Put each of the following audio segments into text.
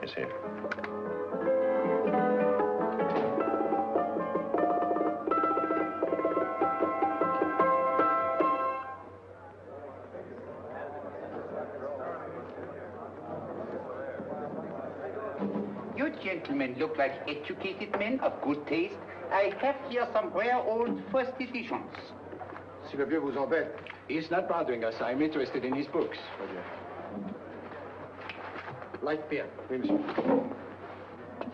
Yes, here. You gentlemen look like educated men of good taste. I have here some rare old first editions. Si le vieux vous embête. He's not bothering us. I'm interested in his books. Light beer. Oui, monsieur.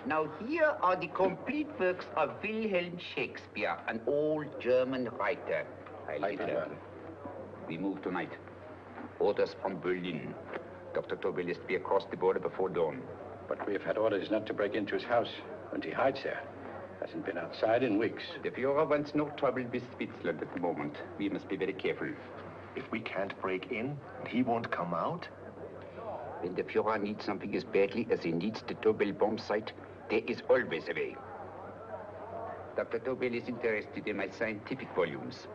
Now here are the complete works of Wilhelm Shakespeare, an old German writer. We move tonight. Orders from Berlin. Dr. Tobel is to be across the border before dawn. But we have had orders not to break into his house, and he hides there. Hasn't been outside in weeks. The Führer wants no trouble with Switzerland at the moment. We must be very careful. If we can't break in, he won't come out? When the Führer needs something as badly as he needs the Tobel bomb site, there is always a way. Dr. Tobel is interested in my scientific volumes.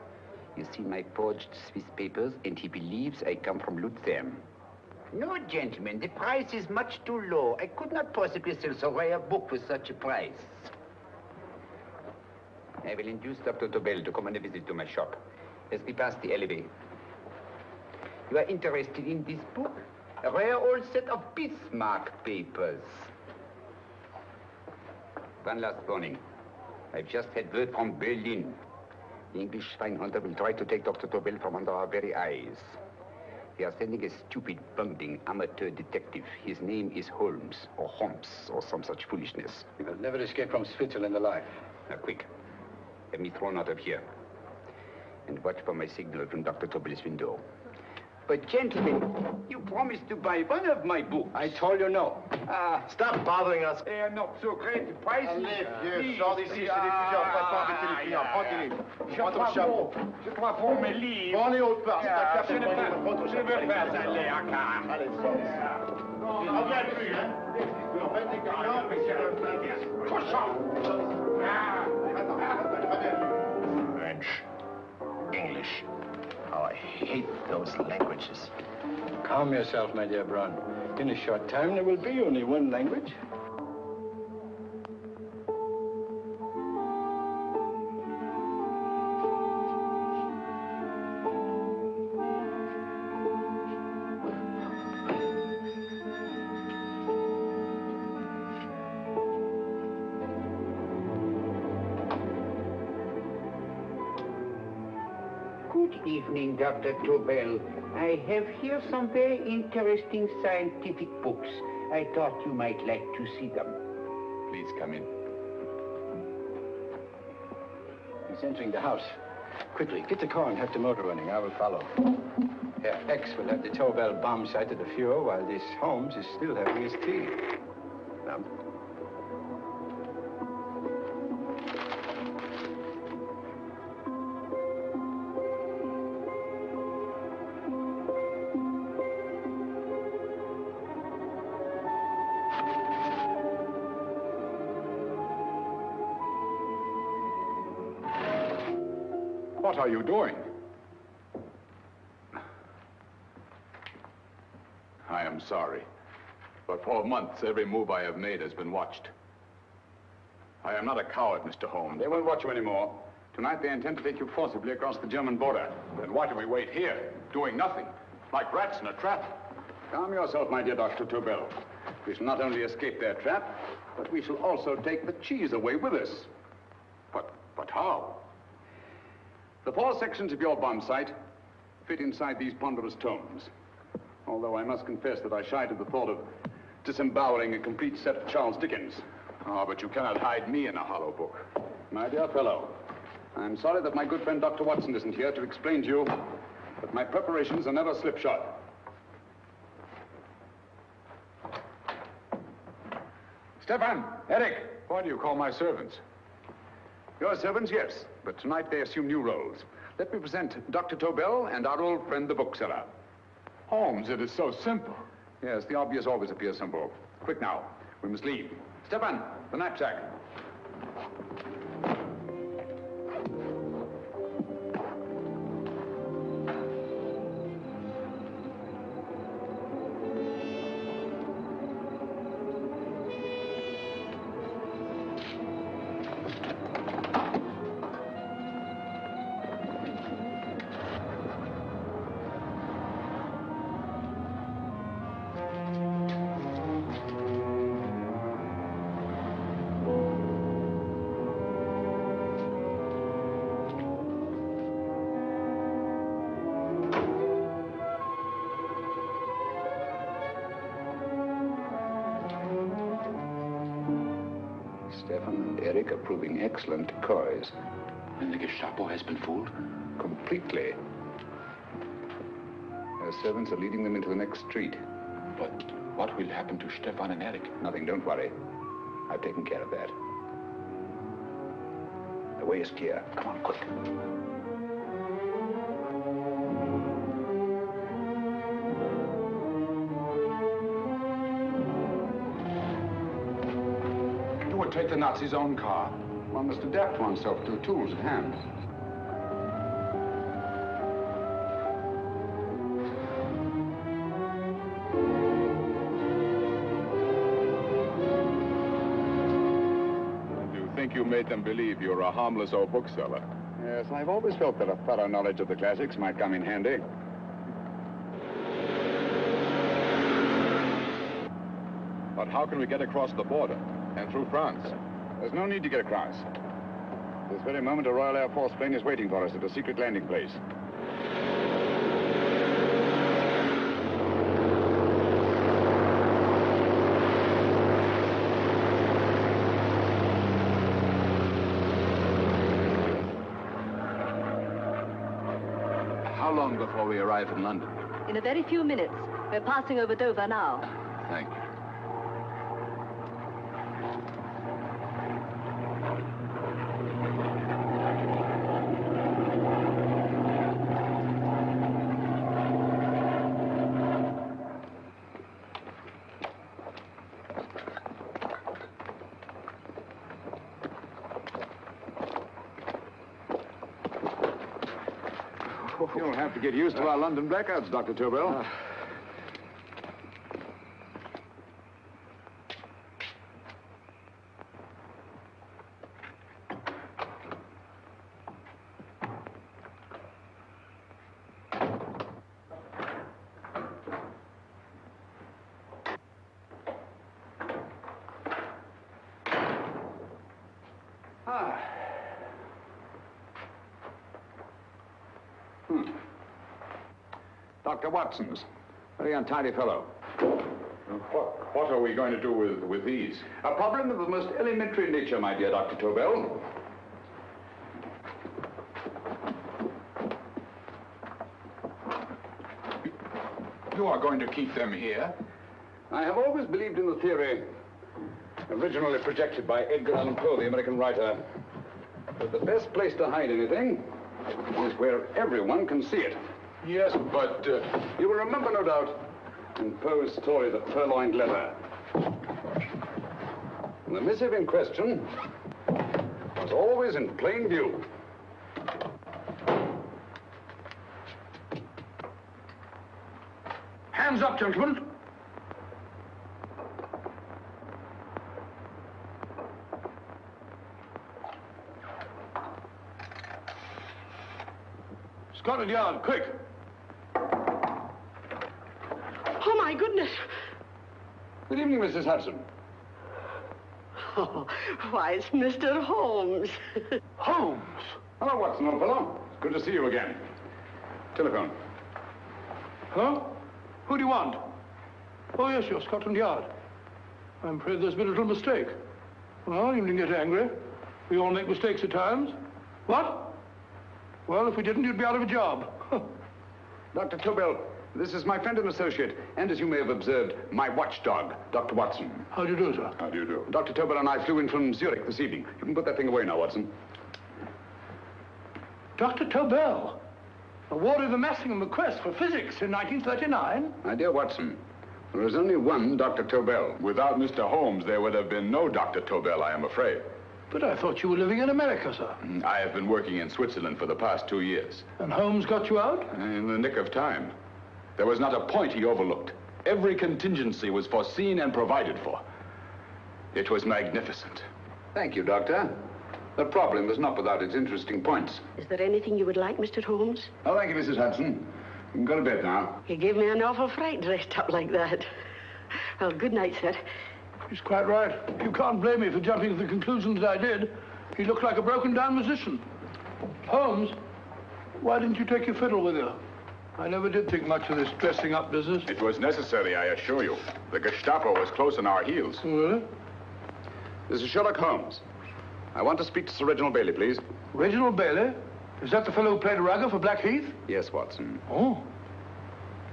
He's seen my forged Swiss papers, and he believes I come from Lucerne. No, gentlemen, the price is much too low. I could not possibly sell so rare a book for such a price. I will induce Dr. Tobel to come on a visit to my shop as we pass the alleyway. You are interested in this book? A rare old set of Bismarck papers. One last warning. I've just had word from Berlin. The English spine hunter will try to take Dr. Tobel from under our very eyes. They are sending a stupid, bungling amateur detective. His name is Holmes, or some such foolishness. He will never escape from Switzerland alive. Now, quick. Have me thrown out of here. And watch for my signal from Dr. Tobel's window. But, gentlemen, you promised to buy one of my books. I told you no. Stop bothering us. They are not so great prices. Allez, vieux, sors d'ici, c'est l'étudiant. On va pas embêter les clients. Prends-les. Prends ton chapeau. Je crois pour mes livres. Prends-les autres parts. Je ne veux pas aller à car. Allez, sors d'ici. Reviens plus, hein. Tu embêtes les clients, mais c'est un peu... Cochon! French, English. Oh, I hate those languages. Calm yourself, my dear Braun. In a short time, there will be only one language. Good evening, Dr. Tobel. I have here some very interesting scientific books. I thought you might like to see them. Please come in. He's entering the house. Quickly, get the car and have the motor running. I will follow. Herr X will have the Tobel bomb site at the Fuhrer while this Holmes is still having his tea. Now. What are you doing? I am sorry, but for months, every move I have made has been watched. I am not a coward, Mr. Holmes. They won't watch you anymore. Tonight, they intend to take you forcibly across the German border. Then why do we wait here, doing nothing, like rats in a trap? Calm yourself, my dear Dr. Tobel. We shall not only escape their trap, but we shall also take the cheese away with us. But how? The 4 sections of your bomb site fit inside these ponderous tomes. Although I must confess that I shied at the thought of disemboweling a complete set of Charles Dickens. Ah, but you cannot hide me in a hollow book. My dear fellow, I'm sorry that my good friend Dr. Watson isn't here to explain to you, but my preparations are never slipshod. Stefan, Eric, why do you call my servants? Your servants, yes, but tonight they assume new roles. Let me present Dr. Tobel and our old friend, the bookseller. Holmes, it is so simple. Yes, the obvious always appears simple. Quick now, we must leave. Stefan, the knapsack. Stefan and Eric are proving excellent decoys. And the Gestapo has been fooled? Completely. Their servants are leading them into the next street. But what will happen to Stefan and Eric? Nothing, don't worry. I've taken care of that. The way is clear. Come on, quick. You would take the Nazis' own car. One must adapt oneself to the tools at hand. You made them believe you're a harmless old bookseller. Yes, I've always felt that a thorough knowledge of the classics might come in handy. But how can we get across the border and through France? There's no need to get across. This very moment, a Royal Air Force plane is waiting for us at a secret landing place. How long before we arrive in London? In a very few minutes. We're passing over Dover now. Thank you. You'll have to get used to our London blackouts, Dr. Tobel. Dr. Watson's. Very untidy fellow. What are we going to do with these? A problem of the most elementary nature, my dear Dr. Tobel. You are going to keep them here? I have always believed in the theory, originally projected by Edgar Allan Poe, the American writer, that the best place to hide anything is where everyone can see it. Yes, but... You will remember, no doubt, in Poe's story, The Purloined Letter. The missive in question was always in plain view. Hands up, gentlemen. Scotland Yard, quick. Oh, my goodness. Good evening, Mrs. Hudson. Oh, why, it's Mr. Holmes. Holmes. Hello, Watson, old fellow. It's good to see you again. Telephone. Huh? Who do you want? Oh, yes, you're Scotland Yard. I'm afraid there's been a little mistake. Well, you needn't get angry. We all make mistakes at times. What? Well, if we didn't, you'd be out of a job. Dr. Tobel, this is my friend and associate, and as you may have observed, my watchdog, Dr. Watson. How do you do, sir? How do you do? Dr. Tobel and I flew in from Zurich this evening. You can put that thing away now, Watson. Dr. Tobel, awarded the Massingham Bequest for physics in 1939. My dear Watson, there is only one Dr. Tobel. Without Mr. Holmes, there would have been no Dr. Tobel, I am afraid. But I thought you were living in America, sir. I have been working in Switzerland for the past 2 years. And Holmes got you out? In the nick of time. There was not a point he overlooked. Every contingency was foreseen and provided for. It was magnificent. Thank you, Doctor. The problem was not without its interesting points. Is there anything you would like, Mr. Holmes? Oh, thank you, Mrs. Hudson. You can go to bed now. You gave me an awful fright dressed up like that. Well, good night, sir. He's quite right. You can't blame me for jumping to the conclusions I did. He looked like a broken-down musician. Holmes, why didn't you take your fiddle with you? I never did think much of this dressing-up business. It was necessary, I assure you. The Gestapo was close on our heels. Really? This is Sherlock Holmes. I want to speak to Sir Reginald Bailey, please. Reginald Bailey? Is that the fellow who played Rugger for Blackheath? Yes, Watson. Oh.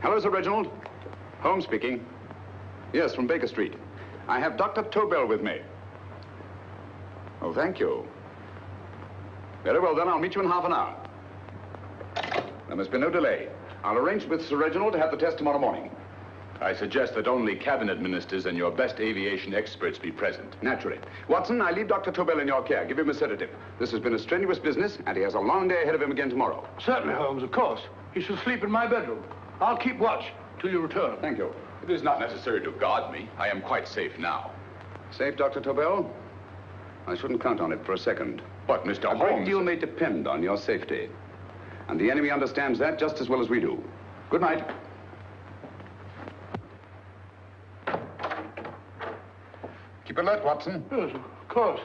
Hello, Sir Reginald. Holmes speaking. Yes, from Baker Street. I have Dr. Tobel with me. Oh, thank you. Very well, then. I'll meet you in half an hour. There must be no delay. I'll arrange with Sir Reginald to have the test tomorrow morning. I suggest that only cabinet ministers and your best aviation experts be present. Naturally. Watson, I leave Dr. Tobel in your care. Give him a sedative. This has been a strenuous business, and he has a long day ahead of him again tomorrow. Certainly, Holmes, of course. He should sleep in my bedroom. I'll keep watch till you return. Thank you. It is not necessary to guard me. I am quite safe now. Safe, Dr. Tobel? I shouldn't count on it for a second. But, Mr. A great Holmes... deal may depend on your safety. And the enemy understands that just as well as we do. Good night. Keep alert, Watson. Yes, of course.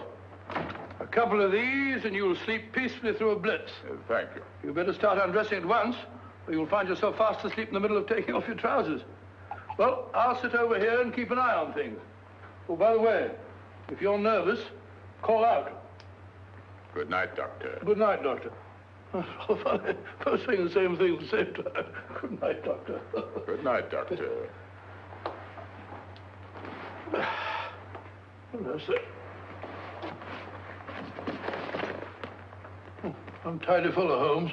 A couple of these, and you'll sleep peacefully through a blitz. Thank you. You better start undressing at once, or you'll find yourself fast asleep in the middle of taking off your trousers. Well, I'll sit over here and keep an eye on things. Oh, by the way, if you're nervous, call out. Good night, Doctor. Good night, Doctor. Both saying the same thing at the same time. Good night, Doctor. Good night, Doctor. That's it. I'm tidy full of Holmes.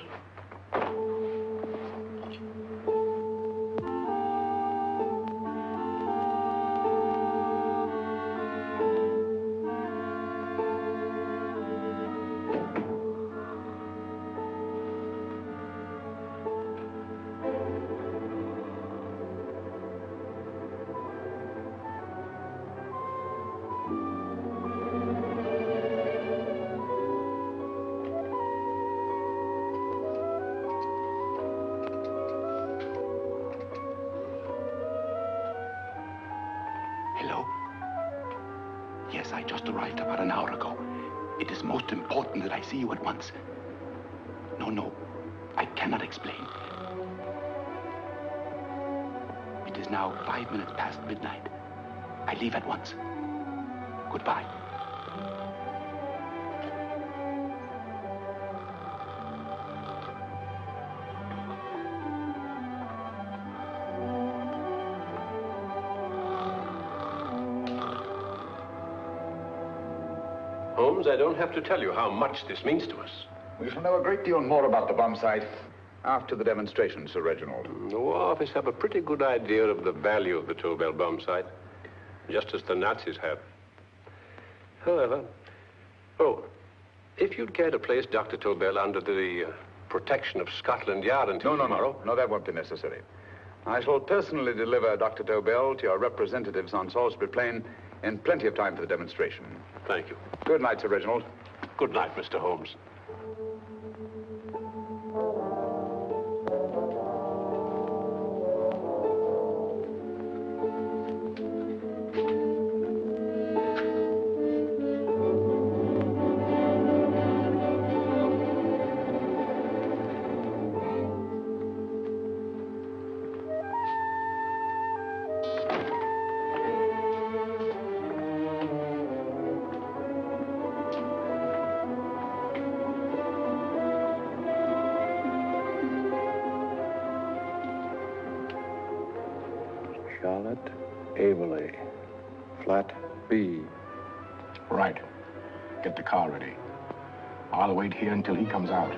Hello? Yes, I just arrived about an hour ago. It is most important that I see you at once. No, I cannot explain. It is now 5 minutes past midnight. I leave at once. Goodbye. Holmes, I don't have to tell you how much this means to us. We shall know a great deal more about the bomb site after the demonstration, Sir Reginald. The War Office have a pretty good idea of the value of the Tobel bomb site, just as the Nazis have. However, if you'd care to place Dr. Tobel under the protection of Scotland Yard until tomorrow... No, that won't be necessary. I shall personally deliver Dr. Tobel to your representatives on Salisbury Plain in plenty of time for the demonstration. Thank you. Good night, Sir Reginald. Good night, Mr. Holmes. Charlotte Averley, flat B. Right. Get the car ready. I'll wait here until he comes out.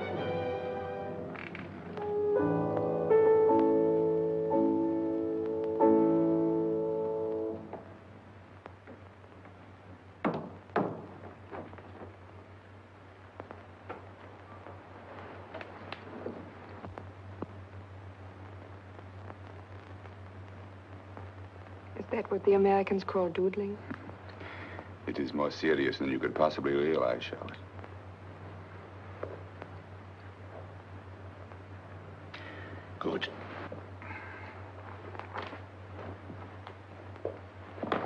Is that what the Americans call doodling? It is more serious than you could possibly realize, Charlotte. Good.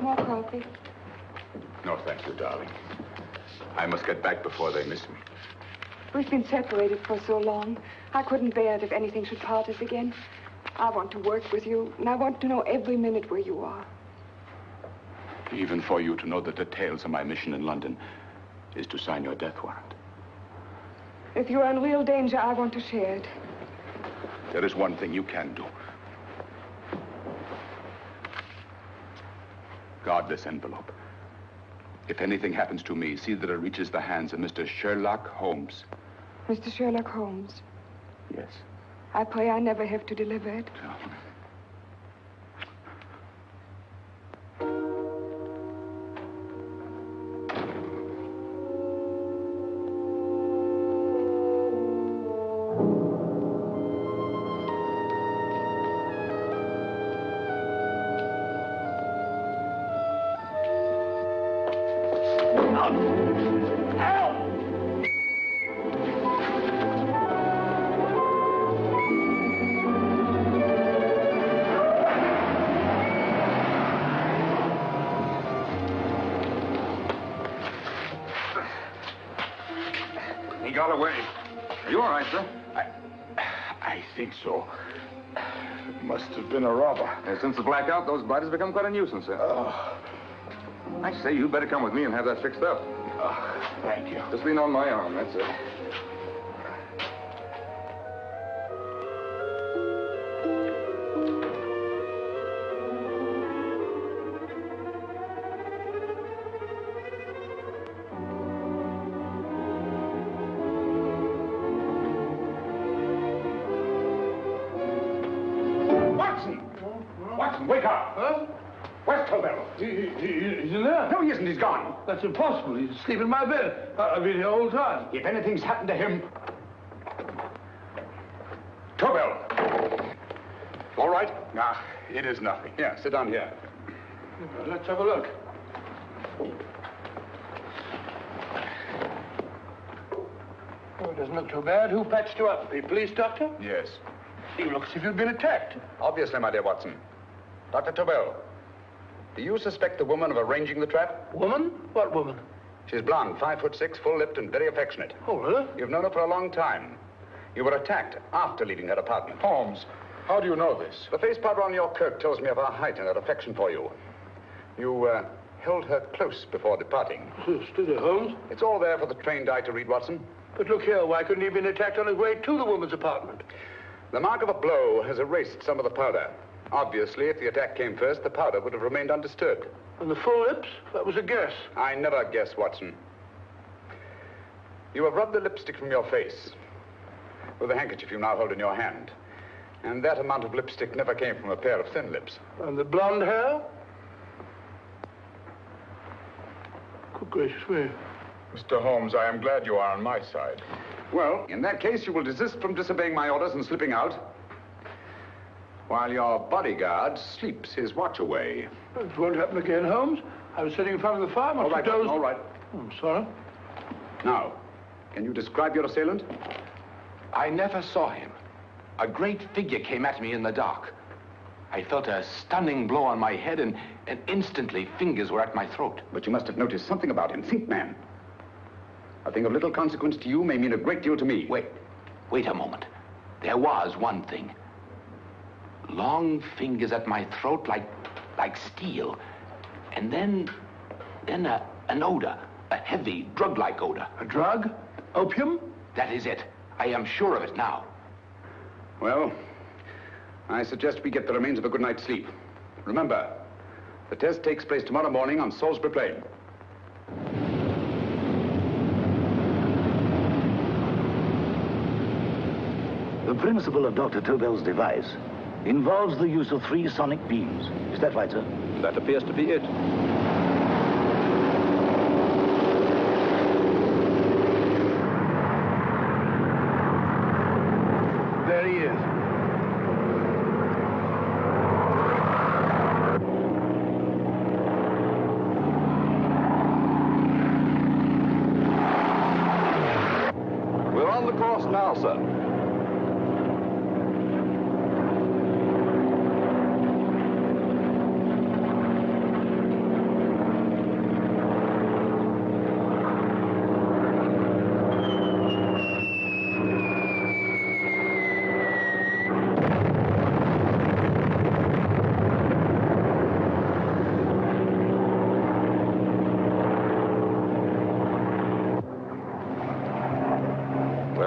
More coffee? No, thank you, darling. I must get back before they miss me. We've been separated for so long. I couldn't bear it if anything should part us again. I want to work with you, and I want to know every minute where you are. Even for you to know the details of my mission in London is to sign your death warrant. If you're in real danger, I want to share it. There is one thing you can do. Guard this envelope. If anything happens to me, see that it reaches the hands of Mr. Sherlock Holmes. Mr. Sherlock Holmes. Yes. I pray I never have to deliver it. He got away. Are you all right, sir? I think so. Must have been a robber. Since the blackout, those blighters become quite a nuisance, sir. I say, you better come with me and have that fixed up. Thank you. Just lean on my arm, that's it. Watson, wake up! Huh? Where's Tobel? He's in there. No, he isn't. He's gone. That's impossible. He's asleep in my bed. I've been here all the time. If anything's happened to him... Tobel! All right? Nah, it is nothing. Yeah, sit down here. Let's have a look. Oh, it doesn't look too bad. Who patched you up? The police doctor? Yes. You look as if you'd been attacked. Obviously, my dear Watson. Dr. Tobel, do you suspect the woman of arranging the trap? Woman? What woman? She's blonde, 5'6", full-lipped, and very affectionate. Oh, really? You've known her for a long time. You were attacked after leaving her apartment. Holmes, how do you know this? The face powder on your coat tells me of her height and her affection for you. You held her close before departing. Steady, Holmes. It's all there for the trained eye to read, Watson. But look here, why couldn't he have been attacked on his way to the woman's apartment? The mark of a blow has erased some of the powder. Obviously, if the attack came first, the powder would have remained undisturbed. And the full lips? That was a guess. I never guess, Watson. You have rubbed the lipstick from your face with the handkerchief you now hold in your hand. And that amount of lipstick never came from a pair of thin lips. And the blonde hair? Good gracious me. Mr. Holmes, I am glad you are on my side. Well, in that case, you will desist from disobeying my orders and slipping out, while your bodyguard sleeps his watch away. It won't happen again, Holmes. I was sitting in front of the fire. All right, Watson, all right. I'm sorry. Now, can you describe your assailant? I never saw him. A great figure came at me in the dark. I felt a stunning blow on my head, and instantly fingers were at my throat. But you must have noticed something about him. Think, man. A thing of little consequence to you may mean a great deal to me. Wait a moment. There was one thing. Long fingers at my throat like steel. And then an odor, a heavy, drug-like odor. A drug? Opium? That is it. I am sure of it now. Well, I suggest we get the remains of a good night's sleep. Remember, the test takes place tomorrow morning on Salisbury Plain. The principle of Dr. Tobel's device involves the use of 3 sonic beams. Is that right, sir? That appears to be it. There he is. We're on the course now, sir.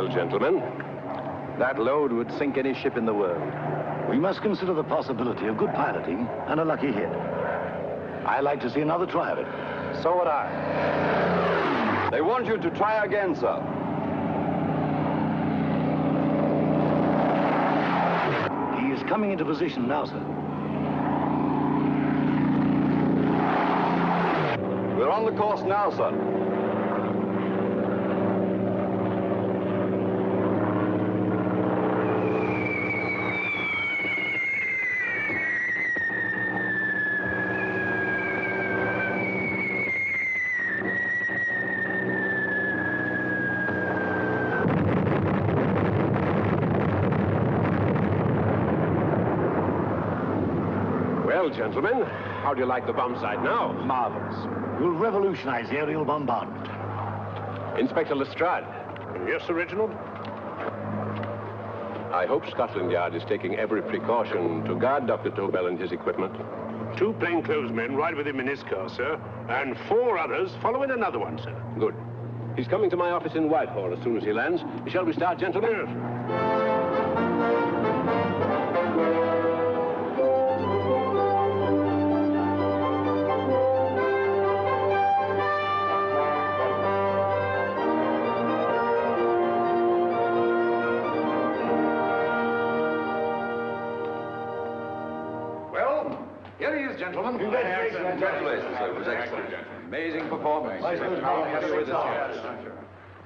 Well, gentlemen, That load would sink any ship in the world. We must consider the possibility of good piloting and a lucky hit. I'd like to see another try of it. So would I. They want you to try again, sir. He is coming into position now, sir. We're on the course now, sir. Well, gentlemen, how do you like the bomb sight now? Marvelous. Will revolutionize the aerial bombardment. Inspector Lestrade. Yes, Sir Reginald? I hope Scotland Yard is taking every precaution to guard Dr. Tobel and his equipment. 2 plainclothesmen ride with him in his car, sir, and 4 others follow in another one, sir. Good. He's coming to my office in Whitehall as soon as he lands. Shall we start, gentlemen? Yes. Here he is, gentlemen. Congratulations, sir. It was excellent. Amazing performance.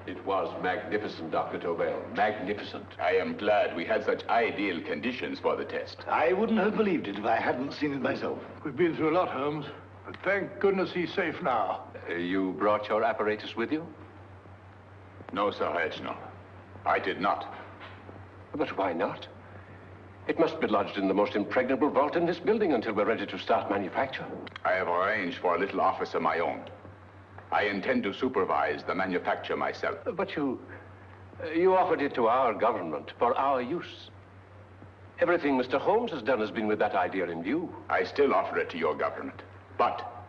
It was magnificent, Dr. Tobel. Magnificent. I am glad we had such ideal conditions for the test. I wouldn't have believed it if I hadn't seen it myself. We've been through a lot, Holmes, but thank goodness he's safe now. You brought your apparatus with you? No, Sir Reginald. I did not. But why not? It must be lodged in the most impregnable vault in this building until we're ready to start manufacture. I have arranged for a little office of my own. I intend to supervise the manufacture myself. But you offered it to our government for our use. Everything Mr. Holmes has done has been with that idea in view. I still offer it to your government, but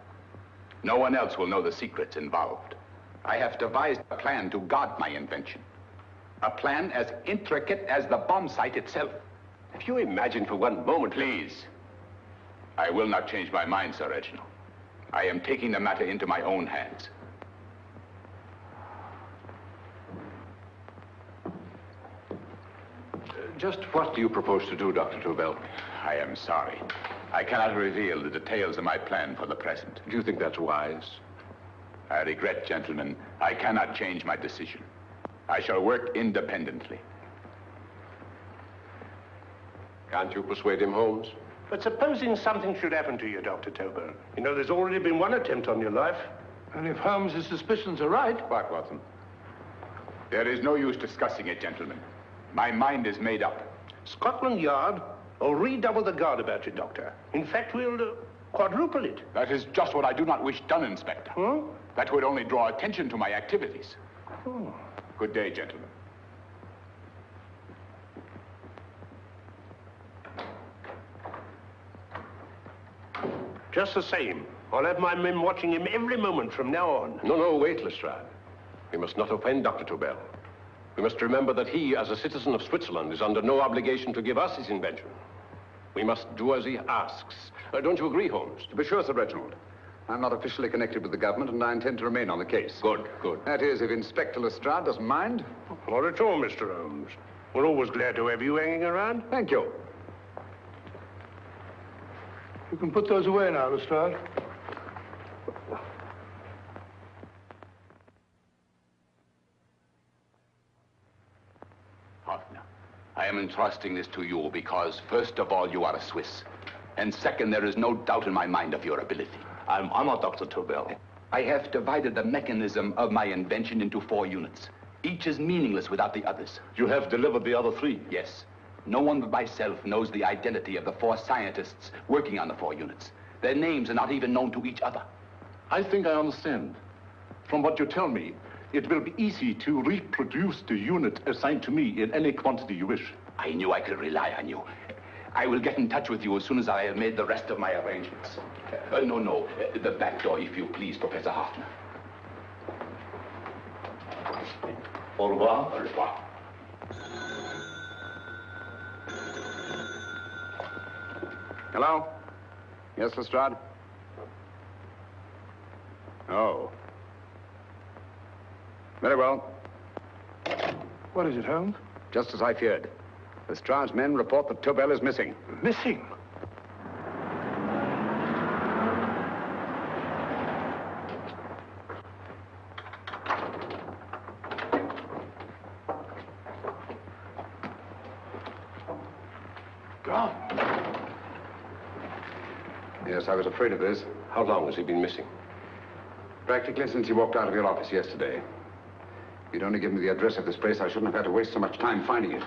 no one else will know the secrets involved. I have devised a plan to guard my invention. A plan as intricate as the bomb sight itself. If you imagine for one moment... Please. I will not change my mind, Sir Reginald. I am taking the matter into my own hands. Just what do you propose to do, Dr. Tobel? I am sorry. I cannot reveal the details of my plan for the present. Do you think that's wise? I regret, gentlemen, I cannot change my decision. I shall work independently. Can't you persuade him, Holmes? But supposing something should happen to you, Dr. Tobel. You know, there's already been one attempt on your life. And if Holmes' suspicions are right... Quiet, Watson. There is no use discussing it, gentlemen. My mind is made up. Scotland Yard will redouble the guard about you, Doctor. In fact, we'll quadruple it. That is just what I do not wish done, Inspector. Huh? That would only draw attention to my activities. Oh. Good day, gentlemen. Just the same, I'll have my men watching him every moment from now on. No, wait, Lestrade. We must not offend Dr. Tobel. We must remember that he, as a citizen of Switzerland, is under no obligation to give us his invention. We must do as he asks. Don't you agree, Holmes? To be sure, Sir Reginald. I'm not officially connected with the government, and I intend to remain on the case. Good. That is, if Inspector Lestrade doesn't mind. Not at all, Mr. Holmes. We're always glad to have you hanging around. Thank you. You can put those away now, Lestrade. Hoffner, I am entrusting this to you because, first of all, you are a Swiss. And second, there is no doubt in my mind of your ability. I'm honored, Dr. Tobel. I have divided the mechanism of my invention into 4 units. Each is meaningless without the others. You have delivered the other 3? Yes. No one but myself knows the identity of the 4 scientists working on the 4 units. Their names are not even known to each other. I think I understand. From what you tell me, it will be easy to reproduce the unit assigned to me in any quantity you wish. I knew I could rely on you. I will get in touch with you as soon as I have made the rest of my arrangements. No. The back door, if you please, Professor Hoffner. Au revoir. Au revoir. Hello? Yes, Lestrade? Oh. Very well. What is it, Holmes? Just as I feared. Lestrade's men report that Tobel is missing. Missing? Gone. Yes, I was afraid of this. How long has he been missing? Practically since he walked out of your office yesterday. If you'd only given me the address of this place, I shouldn't have had to waste so much time finding it.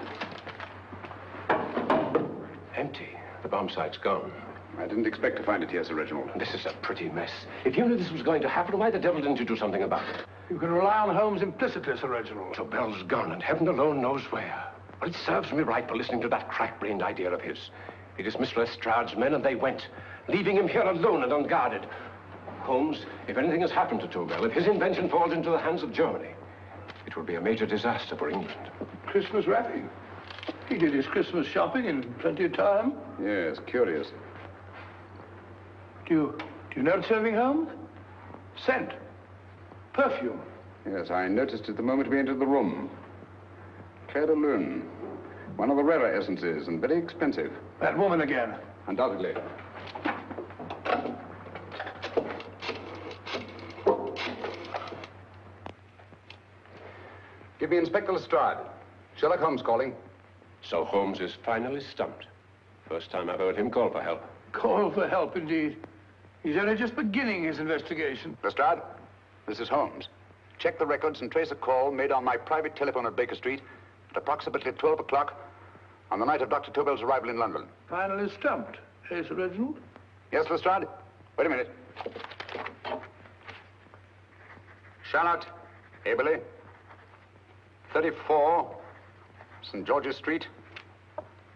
Empty. The bomb site's gone. I didn't expect to find it here, Sir Reginald. This is a pretty mess. If you knew this was going to happen, why the devil didn't you do something about it? You can rely on Holmes implicitly, Sir Reginald. Tobel's gone, and heaven alone knows where. Well, it serves me right for listening to that crack-brained idea of his. He dismissed Lestrade's men, and they went, leaving him here alone and unguarded. Holmes, if anything has happened to Tobel, if his invention falls into the hands of Germany, it will be a major disaster for England. Christmas wrapping. He did his Christmas shopping in plenty of time. Yes, curious. Do you notice anything, Holmes? Scent. Perfume. Yes, I noticed it the moment we entered the room. Claire de Lune. One of the rarer essences, and very expensive. That woman again. Undoubtedly. Give me Inspector Lestrade. Sherlock Holmes calling. So Holmes is finally stumped. First time I've heard him call for help. Call for help, indeed. He's only just beginning his investigation. Lestrade, this is Holmes. Check the records and trace a call made on my private telephone at Baker Street at approximately 12 o'clock on the night of Dr. Tobel's arrival in London. Finally stumped, eh, Sir Reginald? Yes, Lestrade? Wait a minute. Charlotte, Aberley, 34, St. George's Street,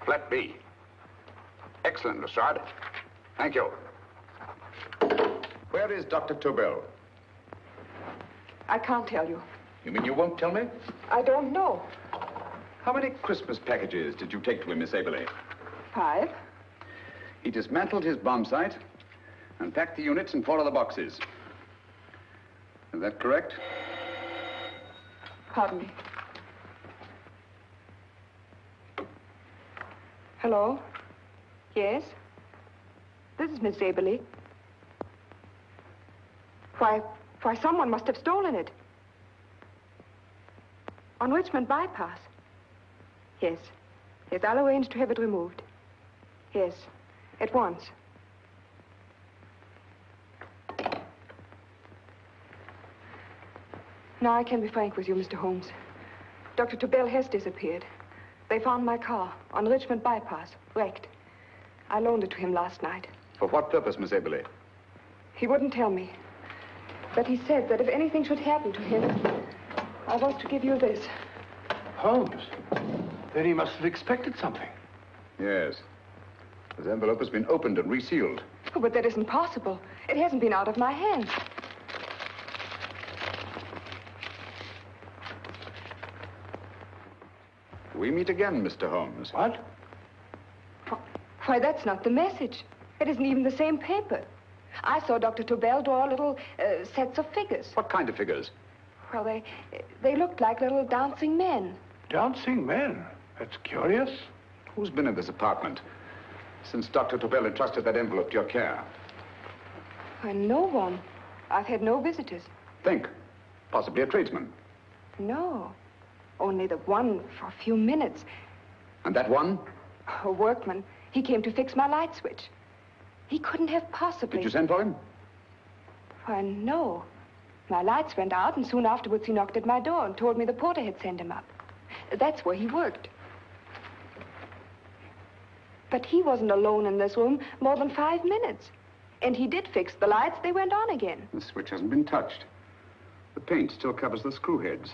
flat B. Excellent, Lestrade. Thank you. Where is Dr. Tobel? I can't tell you. You mean you won't tell me? I don't know. How many Christmas packages did you take to him, Miss Aberley? 5. He dismantled his bomb site and packed the units in 4 other boxes. Is that correct? Pardon me. Hello? Yes? This is Miss Aberley. Why, someone must have stolen it. On Richmond Bypass. Yes. Yes, I'll arrange to have it removed. Yes, at once. Now I can be frank with you, Mr. Holmes. Dr. Tobel has disappeared. They found my car on Richmond Bypass, wrecked. I loaned it to him last night. For what purpose, Miss Aberley? He wouldn't tell me. But he said that if anything should happen to him, I was to give you this. Holmes? Then he must have expected something. Yes. This envelope has been opened and resealed. Oh, but that isn't possible. It hasn't been out of my hands. We meet again, Mr. Holmes. What? Why, that's not the message. It isn't even the same paper. I saw Dr. Tobel draw little sets of figures. What kind of figures? Well, they looked like little dancing men. Dancing men? That's curious. Who's been in this apartment since Dr. Tobel entrusted that envelope to your care? Why, no one. I've had no visitors. Think. Possibly a tradesman. No. Only the one for a few minutes. And that one? A workman. He came to fix my light switch. He couldn't have possibly... Did you send for him? Why, no. My lights went out, and soon afterwards he knocked at my door and told me the porter had sent him up. That's where he worked. But he wasn't alone in this room more than 5 minutes. And he did fix the lights. They went on again. The switch hasn't been touched. The paint still covers the screw heads.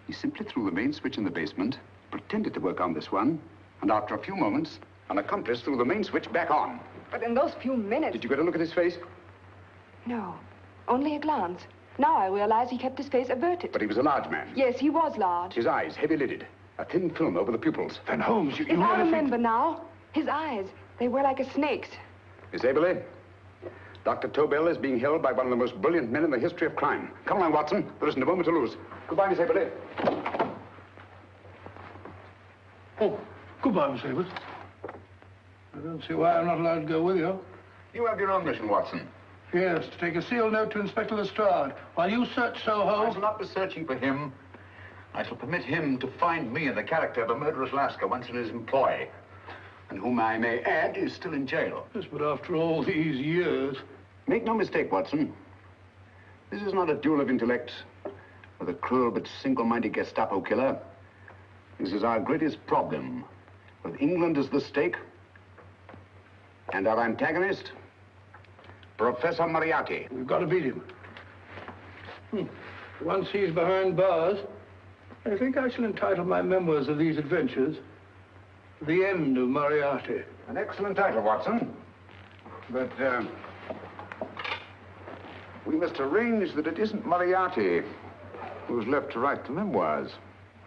He simply threw the main switch in the basement, pretended to work on this one, and after a few moments, an accomplice threw the main switch back on. But in those few minutes... Did you get a look at his face? No, only a glance. Now I realize he kept his face averted. But he was a large man. Yes, he was large. His eyes heavy-lidded, a thin film over the pupils. Then Holmes, you I remember now. His eyes, They were like a snake's. Miss Aberley, Dr. Tobel is being held by one of the most brilliant men in the history of crime. Come along, Watson. There isn't a moment to lose. Goodbye, Miss Aberley. Oh, goodbye, Miss Aberley. I don't see why I'm not allowed to go with you. You have your own mission, Watson. Yes, to take a sealed note to Inspector Lestrade while you search Soho. I shall not be searching for him. I shall permit him to find me in the character of a murderous Lascar once in his employ, and whom I may add is still in jail. Yes, but after all these years... Make no mistake, Watson. This is not a duel of intellects with a cruel but single-minded Gestapo killer. This is our greatest problem, with England as the stake, and our antagonist, Professor Moriarty. We've got to beat him. Once he's behind bars, I think I shall entitle my memoirs of these adventures, The End of Moriarty. An excellent title, Watson. But, we must arrange that it isn't Moriarty who's left to write the memoirs.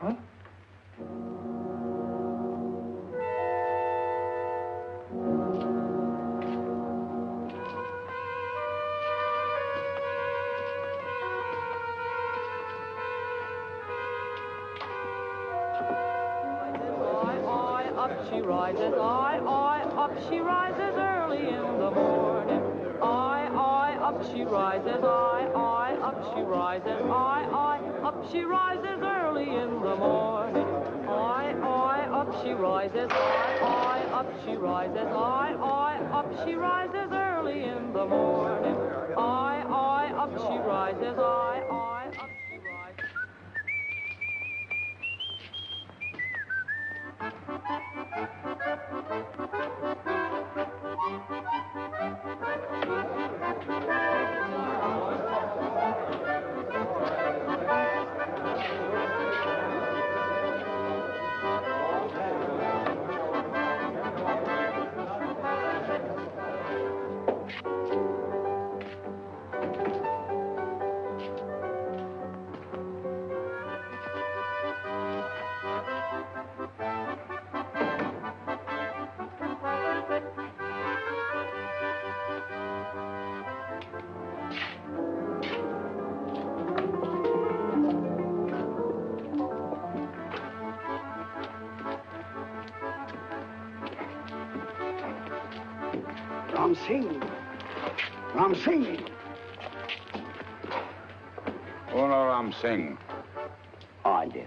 Huh? She rises, up she rises early in the morning. Up she rises, up she rises, up she rises early in the morning. Up she rises, up she rises, up she rises early in the morning. Up she rises, up she rises. Ram Singh. Oh, no, Ram Singh. I do.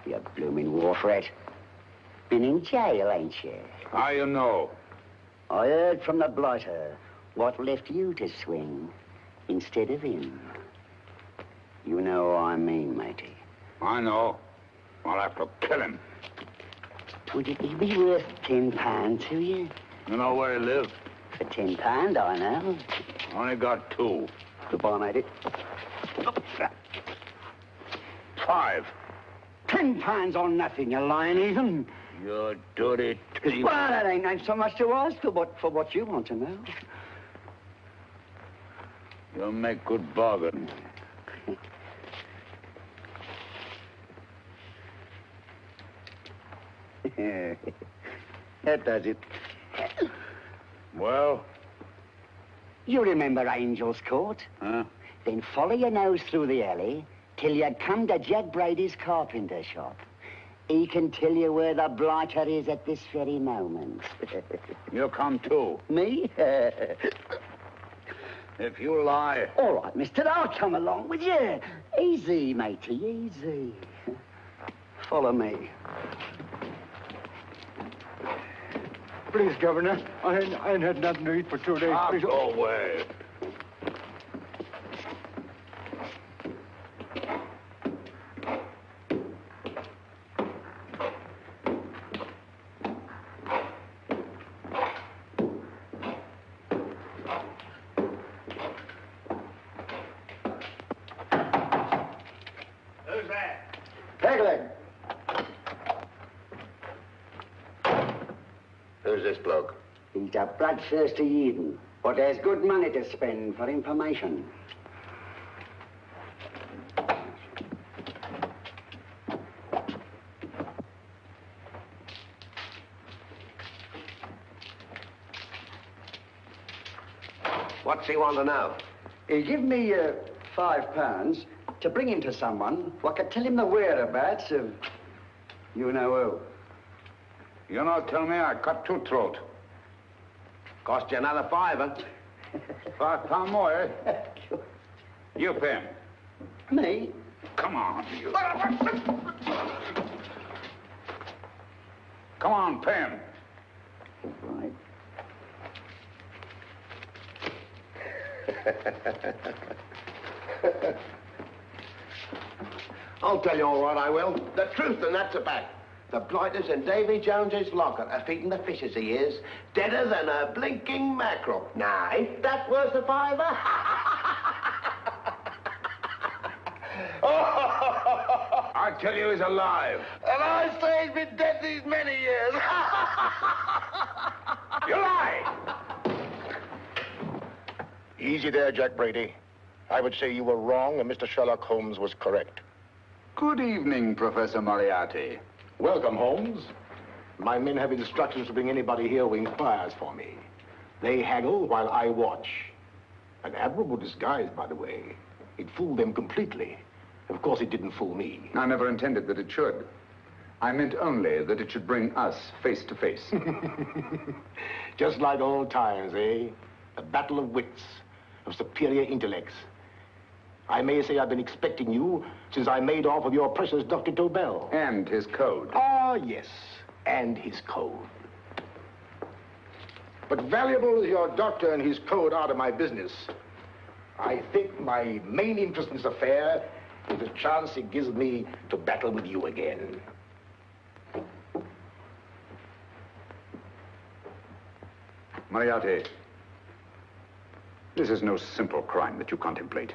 You blooming war threat. Been in jail, ain't you? How you know? I heard from the blighter what left you to swing instead of him. You know what I mean, matey. I know. I'll have to kill him. Would it be worth £10 to you? You know where he lives? For £10, I know. Only got 2. Goodbye, matey. 5. £10 on nothing, you lying heathen. You dirty thief. Well, that ain't so much to ask for what you want to know. You'll make good bargain. That does it. Well? You remember Angel's Court? Huh? Then follow your nose through the alley till you come to Jack Brady's carpenter shop. He can tell you where the blighter is at this very moment. You come too. Me? If you lie... All right, mister, I'll come along with you. Easy, matey, easy. Follow me. Please, Governor, I ain't had nothing to eat for 2 days. Please. Go away. Who's that? Pegleg. Who's this bloke? He's a bloodthirsty heathen, but there's good money to spend for information. What's he want to know? He give me £5 to bring him to someone who could tell him the whereabouts of you know who. You not tell me I cut two throat. Cost you another £5. £5 more, eh? You pay him. Me? Come on, you. Come on, pay him. Right. I'll tell you all right, I will. The truth, and that's a fact. The blighters in Davy Jones's locker are feeding the fishes, he is. Deader than a blinking mackerel. Now, ain't that worth a £5? I tell you he's alive. And I say he's been dead these many years. You lie! Easy there, Jack Brady. I would say you were wrong and Mr. Sherlock Holmes was correct. Good evening, Professor Moriarty. Welcome, Holmes. My men have instructions to bring anybody here who inquires for me. They haggle while I watch. An admirable disguise, by the way. It fooled them completely. Of course, it didn't fool me. I never intended that it should. I meant only that it should bring us face to face. Just like old times, eh? A battle of wits, of superior intellects. I may say I've been expecting you since I made off with your precious Dr. Tobel. And his code. Ah, yes, and his code. But valuable as your doctor and his code are to my business, I think my main interest in this affair is the chance it gives me to battle with you again. Moriarty, this is no simple crime that you contemplate.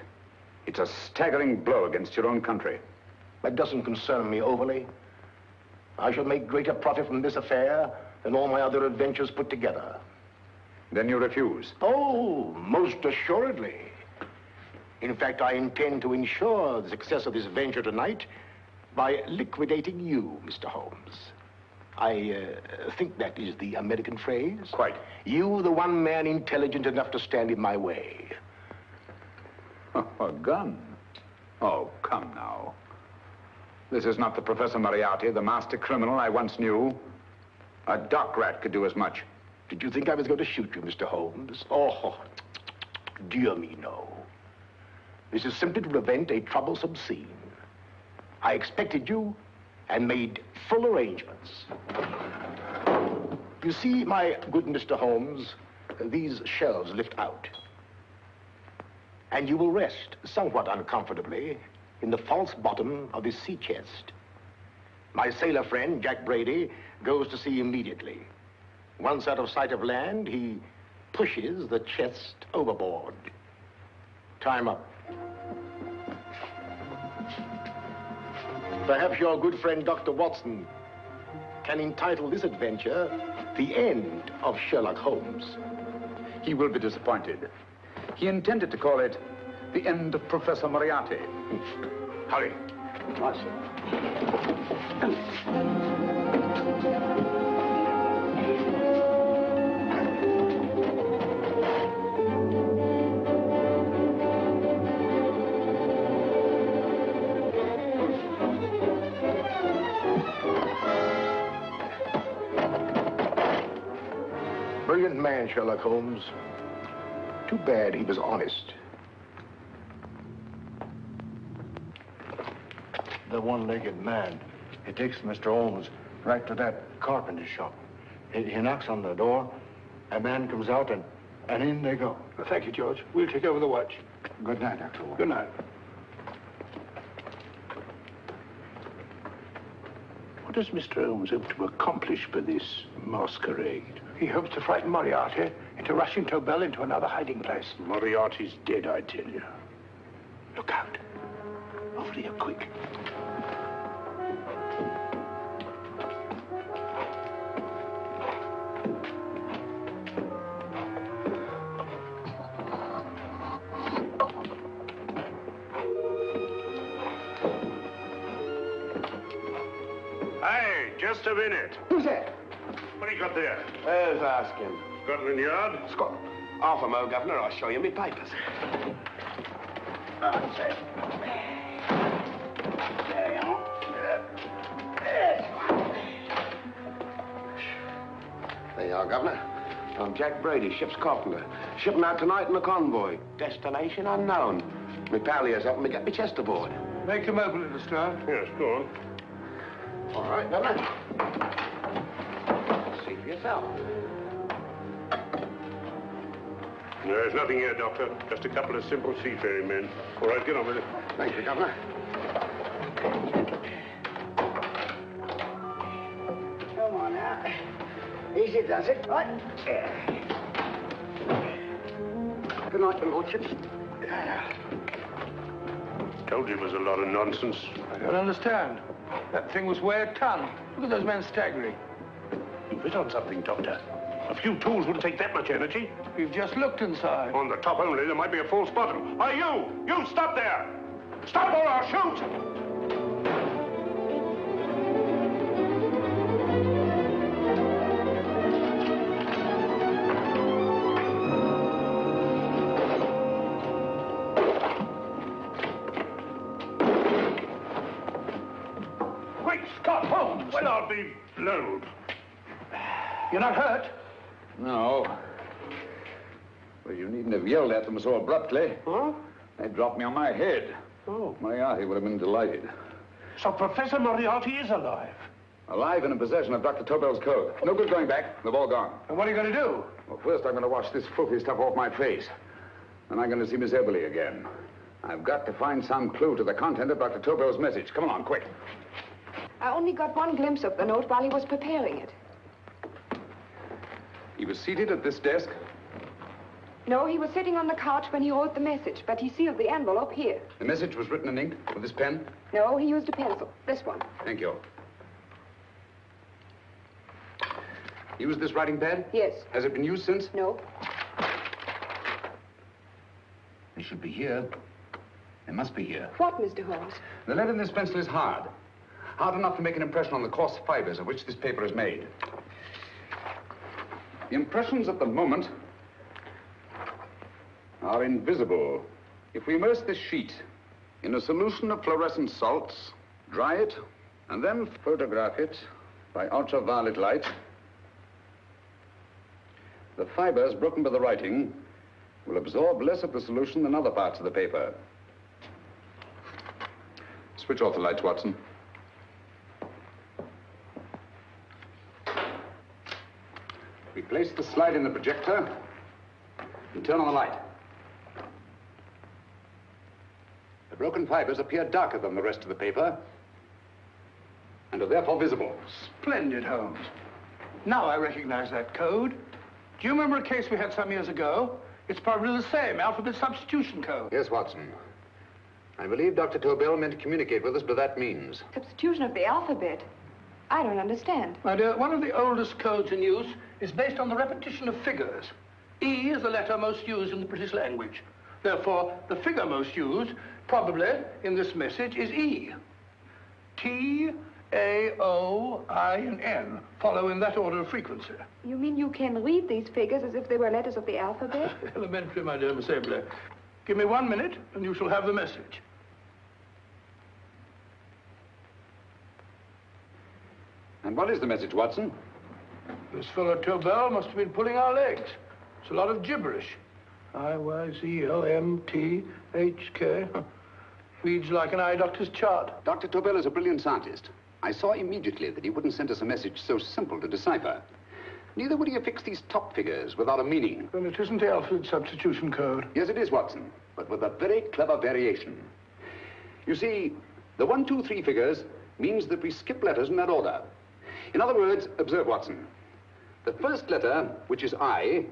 It's a staggering blow against your own country. That doesn't concern me overly. I shall make greater profit from this affair than all my other adventures put together. Then you refuse? Oh, most assuredly. In fact, I intend to ensure the success of this venture tonight by liquidating you, Mr. Holmes. I think that is the American phrase. Quite. You, the one man intelligent enough to stand in my way. A gun? Oh, come now. This is not the Professor Moriarty, the master criminal I once knew. A dock rat could do as much. Did you think I was going to shoot you, Mr. Holmes? Oh, dear me, no. This is simply to prevent a troublesome scene. I expected you and made full arrangements. You see, my good Mr. Holmes, these shelves lift out. And you will rest somewhat uncomfortably in the false bottom of this sea chest. My sailor friend, Jack Brady, goes to sea immediately. Once out of sight of land, he pushes the chest overboard. Time up. Perhaps your good friend, Dr. Watson, can entitle this adventure The End of Sherlock Holmes. He will be disappointed. He intended to call it The End of Professor Moriarty. Hurry. Right, Brilliant man, Sherlock Holmes. Too bad he was honest. The one-legged man. He takes Mr. Holmes right to that carpenter shop. He knocks on the door, a man comes out, and in they go. Well, thank you, George. We'll take over the watch. Good night, Dr. Holmes. Good night. What does Mr. Holmes hope to accomplish by this masquerade? He hopes to frighten Moriarty into rushing Tobel into another hiding place. Moriarty's dead, I tell you. Look out. Over here, quick. Hey, just a minute. Who's that? What do you got there? Let's ask him. Scotland Yard? Scotland. Half a mo, Governor. I'll show you me papers. That's it. There you are. There you are, Governor. I'm Jack Brady, ship's carpenter. Shipping out tonight in a convoy. Destination unknown. My pal here's helping me get my chest aboard. Make him open it, Lestrade. Yes, go on. All right, Governor. See for yourself. There's nothing here, Doctor. Just a couple of simple seafaring men. All right, get on with it. Thank you, Governor. Come on now. Easy does it. Right. Good night, your lordships. Told you it was a lot of nonsense. I don't understand. That thing was weighed a ton. Look at those men staggering. You've hit on something, Doctor. A few tools wouldn't take that much energy. We've just looked inside. On the top only, there might be a false bottom. Hey, you! You stop there! Stop or I'll shoot! Great Scott, Holmes! Well, I'll be blowed. You're not hurt? No. Well, you needn't have yelled at them so abruptly. Huh? They dropped me on my head. Oh. Moriarty would have been delighted. So Professor Moriarty is alive? Alive and in possession of Dr. Tobel's code. No good going back. They've all gone. And what are you going to do? Well, first I'm going to wash this filthy stuff off my face. Then I'm going to see Miss Eberly again. I've got to find some clue to the content of Dr. Tobel's message. Come along, quick. I only got one glimpse of the note while he was preparing it. He was seated at this desk. No, he was sitting on the couch when he wrote the message, but he sealed the envelope here. The message was written in ink with this pen? No, he used a pencil. This one. Thank you. Used this writing pad? Yes. Has it been used since? No. It should be here. It must be here. What, Mr. Holmes? The lead in this pencil is hard. Hard enough to make an impression on the coarse fibers of which this paper is made. The impressions at the moment are invisible. If we immerse this sheet in a solution of fluorescent salts, dry it, and then photograph it by ultraviolet light, the fibers broken by the writing will absorb less of the solution than other parts of the paper. Switch off the lights, Watson. We place the slide in the projector and turn on the light. The broken fibers appear darker than the rest of the paper and are therefore visible. Splendid, Holmes. Now I recognize that code. Do you remember a case we had some years ago? It's probably the same, alphabet substitution code. Yes, Watson. I believe Dr. Tobel meant to communicate with us by that means. Substitution of the alphabet? I don't understand. My dear, one of the oldest codes in use is based on the repetition of figures. E is the letter most used in the British language. Therefore, the figure most used, probably, in this message is E. T, A, O, I, and N follow in that order of frequency. You mean you can read these figures as if they were letters of the alphabet? Elementary, my dear Miss Eberly. Give me 1 minute, and you shall have the message. And what is the message, Watson? This fellow Tobel must have been pulling our legs. It's a lot of gibberish. I-Y-Z-L-M-T-H-K. Reads like an eye doctor's chart. Dr. Tobel is a brilliant scientist. I saw immediately that he wouldn't send us a message so simple to decipher. Neither would he affix these top figures without a meaning. Then it isn't the alphabet substitution code. Yes, it is, Watson, but with a very clever variation. You see, the 1, 2, 3 figures means that we skip letters in that order. In other words, observe, Watson. The first letter, which is I,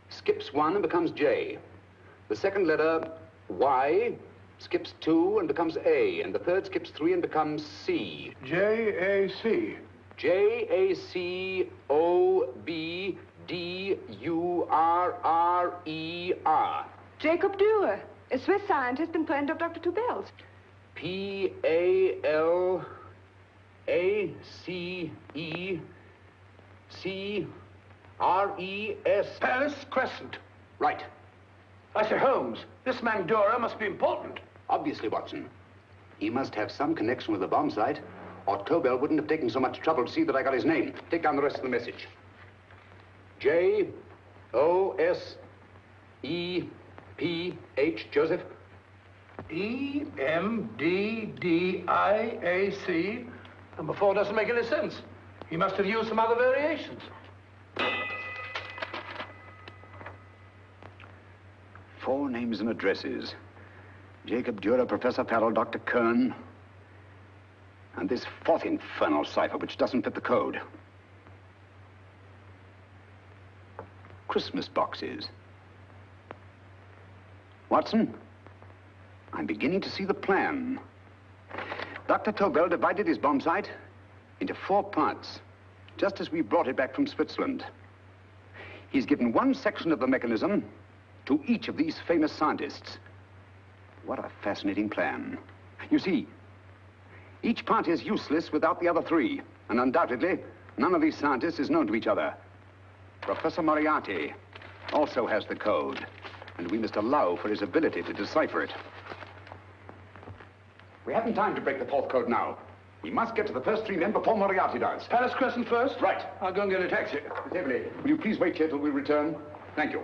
skips 1 and becomes J. The second letter, Y, skips 2 and becomes A. And the third skips 3 and becomes C. J-A-C. J-A-C-O-B-D-U-R-R-E-R. Jacob Dürer, a Swiss scientist and friend of Dr. Tobel's. P-A-L-A-C-E-C-R-E-S. Paris Crescent. Right. I say, Holmes, this man Dora must be important. Obviously, Watson. He must have some connection with the bomb site, or Tobel wouldn't have taken so much trouble to see that I got his name. Take down the rest of the message. J-O-S-E-P-H, Joseph. E-M-D-D-I-A-C. Number 4 doesn't make any sense. He must have used some other variations. Four names and addresses. Jacob Dürer, Professor Farrell, Dr. Kern. And this fourth infernal cipher, which doesn't fit the code. Christmas boxes. Watson, I'm beginning to see the plan. Dr. Tobel divided his bomb site into 4 parts, just as we brought it back from Switzerland. He's given one section of the mechanism to each of these famous scientists. What a fascinating plan. You see, each part is useless without the other 3, and undoubtedly, none of these scientists is known to each other. Professor Moriarty also has the code, and we must allow for his ability to decipher it. We haven't time to break the 4th code now. We must get to the first 3 men before Moriarty does. Palace Crescent first? Right. I'll go and get a taxi. Miss Everly, will you please wait here till we return? Thank you.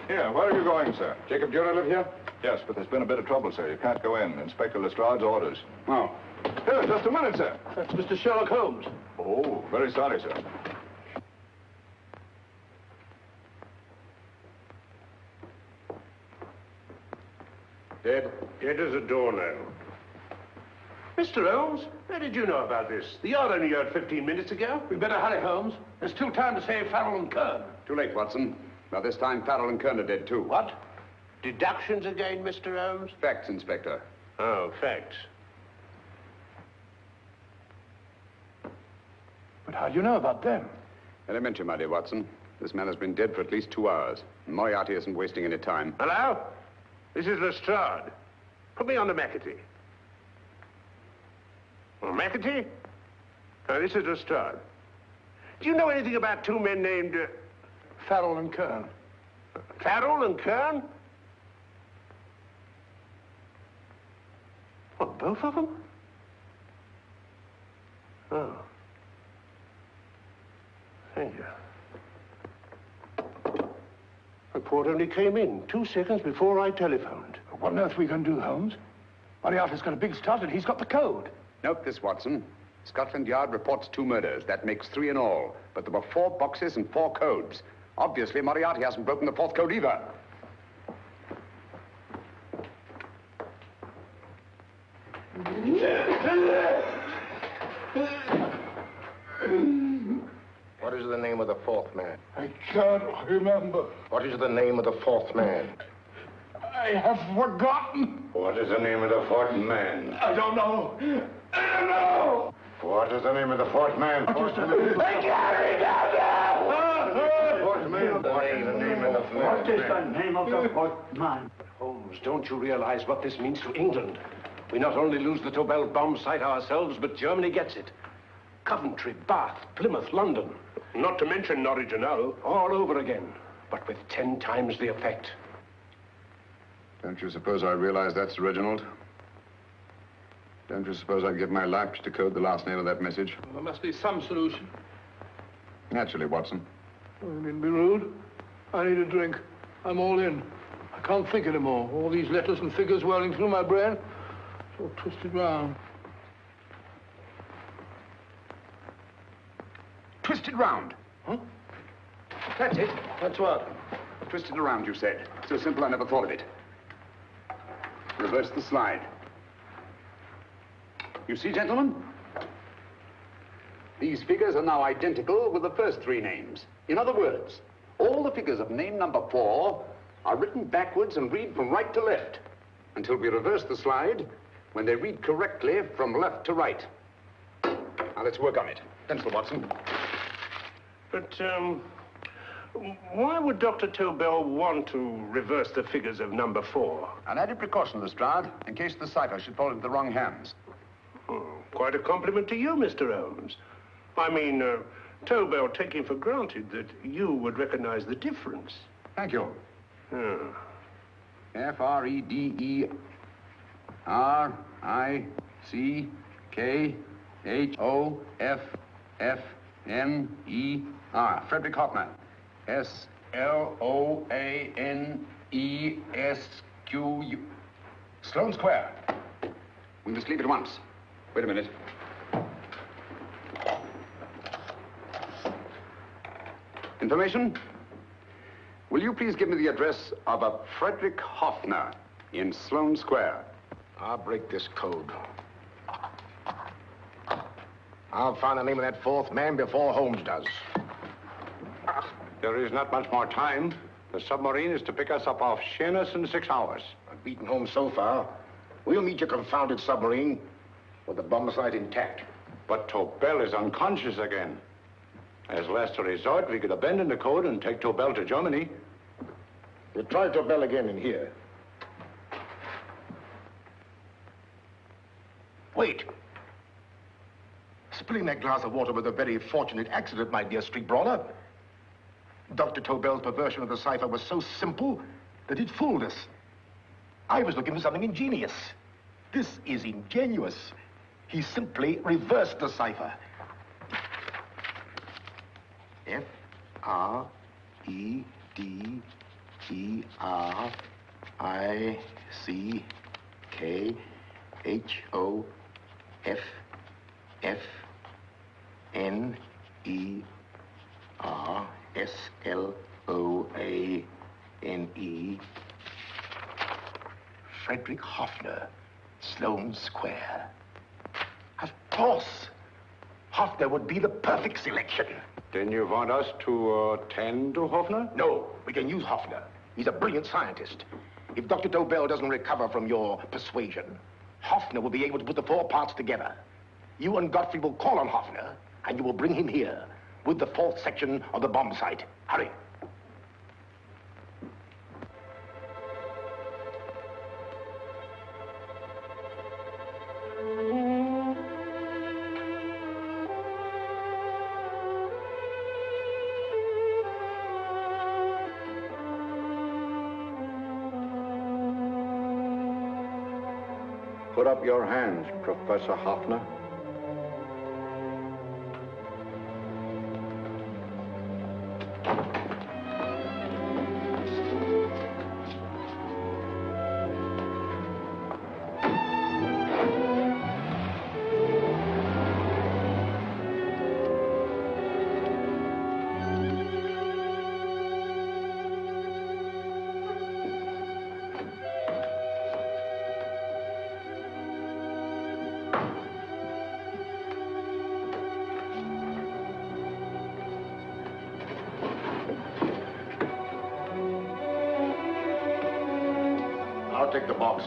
Here, where are you going, sir? Jacob Dürer live here? Yes, but there's been a bit of trouble, sir. You can't go in. Inspector Lestrade's orders. Oh. Here, just a minute, sir. That's Mr. Sherlock Holmes. Oh, very sorry, sir. Dead as a doornail. Mr. Holmes, how did you know about this? The yard only heard 15 minutes ago. We better hurry, Holmes. There's still time to save Farrell and Kern. Too late, Watson. By this time, Farrell and Kern are dead, too. What? Deductions again, Mr. Holmes? Facts, Inspector. Oh, facts. But how do you know about them? Elementary, my dear Watson. This man has been dead for at least 2 hours. And Moriarty isn't wasting any time. Hello? This is Lestrade. Put me on to McAtee. Well, McAtee? Oh, this is Lestrade. Do you know anything about 2 men named... Farrell and Kern. Farrell and Kern? What, both of them? Oh. Thank you. Report only came in 2 seconds before I telephoned. What on earth are we going to do, Holmes? Moriarty's got a big start and he's got the code. Note this, Watson. Scotland Yard reports 2 murders. That makes 3 in all. But there were 4 boxes and 4 codes. Obviously, Moriarty hasn't broken the 4th code either. What is the name of the 4th man? I can't remember. What is the name of the 4th man? I have forgotten. What is the name of the 4th man? I don't know. I don't know. What is the name of the 4th man? I can't remember. 4th man. What is the name of the 4th man? What is the name of the 4th man? Holmes, don't you realize what this means to England? We not only lose the Tobel bomb site ourselves, but Germany gets it. Coventry, Bath, Plymouth, London. Not to mention Norwich and Hull. All over again, but with 10 times the effect. Don't you suppose I realize that's Reginald? Don't you suppose I'd give my life to decode the last nail of that message? Well, there must be some solution. Naturally, Watson. Oh, you needn't be rude. I need a drink. I'm all in. I can't think anymore. All these letters and figures whirling through my brain. It's all twisted round. Twisted round. Huh? That's it. That's what? Twisted around, you said. So simple, I never thought of it. Reverse the slide. You see, gentlemen? These figures are now identical with the first 3 names. In other words, all the figures of name number 4 are written backwards and read from right to left until we reverse the slide when they read correctly from left to right. Now, let's work on it. Pencil, Watson. But, Why would Dr. Tobel want to reverse the figures of number 4? An added precaution, Lestrade, in case the cipher should fall into the wrong hands. Oh, quite a compliment to you, Mr. Holmes. I mean, Tobel taking for granted that you would recognize the difference. Thank you. F-R-E-D-E-R-I-C-K-H-O-F-F-N-E-R. Frederick Hoffner. S-L-O-A-N-E-S-Q-U. Sloane Square. We must leave at once. Wait a minute. Information? Will you please give me the address of a Frederick Hoffner in Sloane Square? I'll break this code. I'll find the name of that fourth man before Holmes does. There is not much more time. The submarine is to pick us up off Sheerness in 6 hours. I've beaten Holmes so far. We'll meet your confounded submarine with the bomb site intact. But Tobel is unconscious again. As last resort, we could abandon the code and take Tobel to Germany. We'll try Tobel again in here. Wait. Spilling that glass of water was a very fortunate accident, my dear street brawler. Dr. Tobel's perversion of the cipher was so simple that it fooled us. I was looking for something ingenious. This is ingenious. He simply reversed the cipher. F-R-E-D-E-R-I-C-K-H-O-F-F-N-E-R-S-L-O-A-N-E. Frederick Hoffner, Sloane Square. Of course. Hoffner would be the perfect selection. Then you want us to tend to Hoffner? No, we can use Hoffner. He's a brilliant scientist. If Dr. Tobel doesn't recover from your persuasion, Hoffner will be able to put the 4 parts together. You and Godfrey will call on Hoffner, and you will bring him here with the 4th section of the bomb site. Hurry. Put up your hands, Professor Hoffner. I'll take the box.